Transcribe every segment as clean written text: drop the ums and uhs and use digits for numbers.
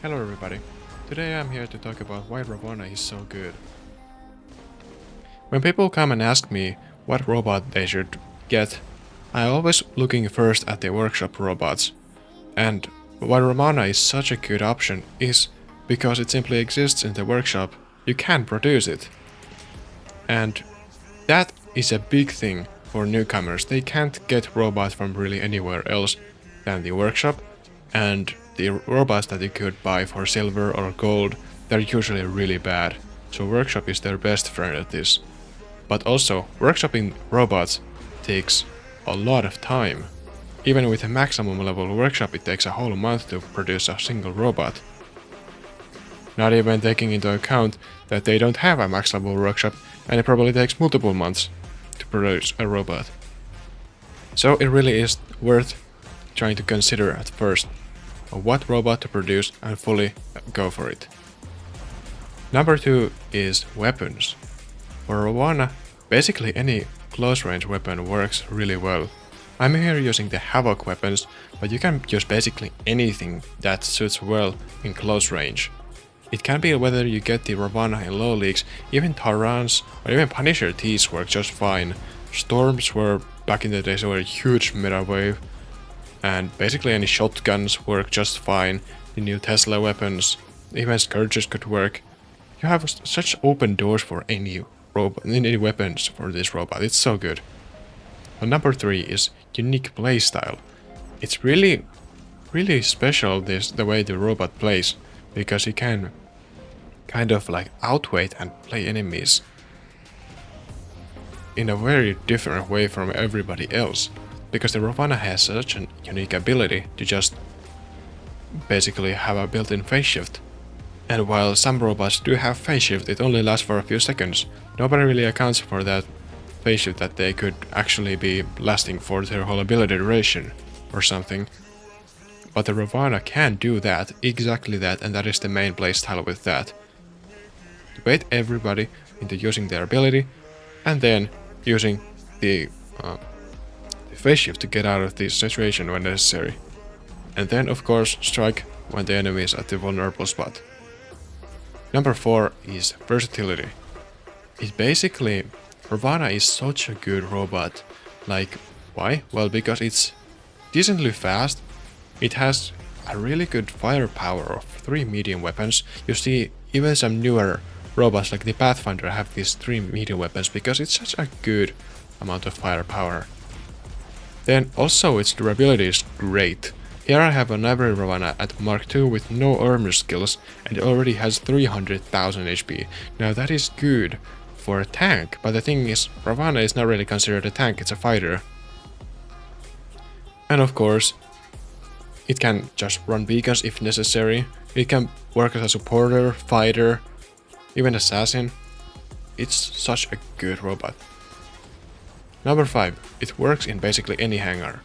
Hello everybody. Today I'm here to talk about why Ravana is so good. When people come and ask me what robot they should get, I always looking first at the workshop robots. And why Ravana is such a good option is because it simply exists in the workshop. You can produce it. And that is a big thing for newcomers. They can't get robots from really anywhere else than the workshop, and the robots that you could buy for silver or gold, they're usually really bad. So workshop is their best friend at this. But also, workshopping robots takes a lot of time. Even with a maximum level workshop, it takes a whole month to produce a single robot. Not even taking into account that they don't have a max level workshop, and it probably takes multiple months to produce a robot. So it really is worth trying to consider at first what robot to produce and fully go for it. Number 2 is weapons. For Ravana, basically any close range weapon works really well. I'm here using the Havoc weapons, but you can use basically anything that suits well in close range. It can be whether you get the Ravana in low leagues, even Tyrants or even Punisher Ts work just fine. Storms were back in the days were a huge meta wave, and basically any shotguns work just fine. The new Tesla weapons, even Scourges could work. You have such open doors for any weapons for this robot. It's so good. And number 3 is unique playstyle. It's really special the way the robot plays, because he can kind of like outweight and play enemies in a very different way from everybody else, because the Ravana has such a unique ability to just basically have a built-in phase shift. And while some robots do have phase shift, it only lasts for a few seconds. Nobody really accounts for that phase shift, that they could actually be lasting for their whole ability duration or something. But the Ravana can do that, exactly that, and that is the main playstyle with that. To bait everybody into using their ability, and then using the phase shift to get out of this situation when necessary. And then of course strike when the enemy is at the vulnerable spot. Number 4 is versatility. It basically, Ravana is such a good robot. Like, why? Well, because it's decently fast. It has a really good firepower of 3 medium weapons. You see, even some newer robots like the Pathfinder have these 3 medium weapons because it's such a good amount of firepower. Then also its durability is great. Here I have an average Ravana at Mark II with no armor skills, and it already has 300,000 HP. Now that is good for a tank, but the thing is, Ravana is not really considered a tank, it's a fighter. And of course, it can just run beacons if necessary. It can work as a supporter, fighter, even assassin. It's such a good robot. Number 5. It works in basically any hangar.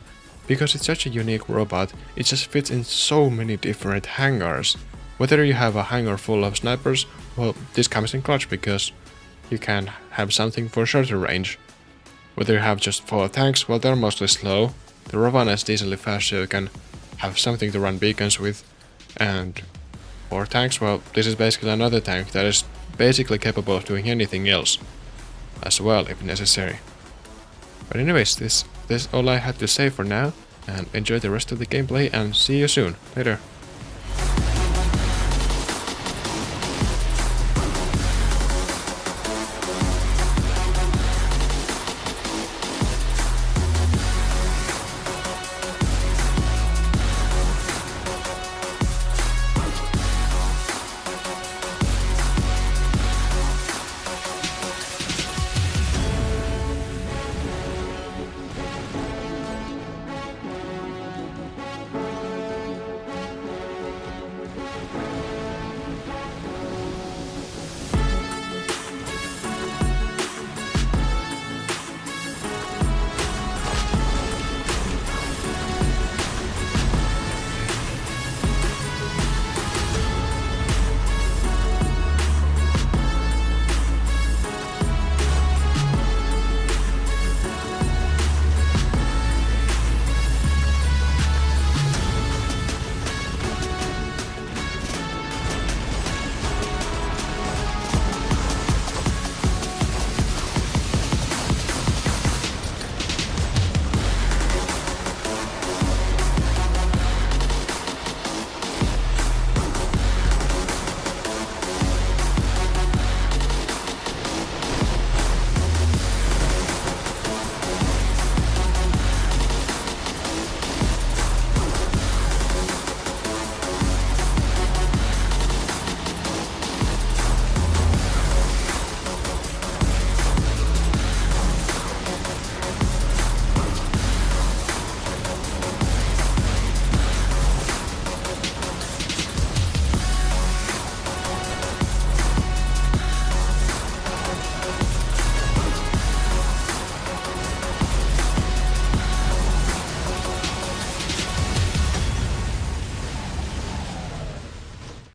Because it's such a unique robot, it just fits in so many different hangars. Whether you have a hangar full of snipers, well, this comes in clutch because you can have something for shorter range. Whether you have just full of tanks, well, they're mostly slow. The Ravana is decently fast, so you can have something to run beacons with. And for tanks, well, this is basically another tank that is basically capable of doing anything else as well if necessary. But anyways, this is all I had to say for now, and enjoy the rest of the gameplay and see you soon. Later.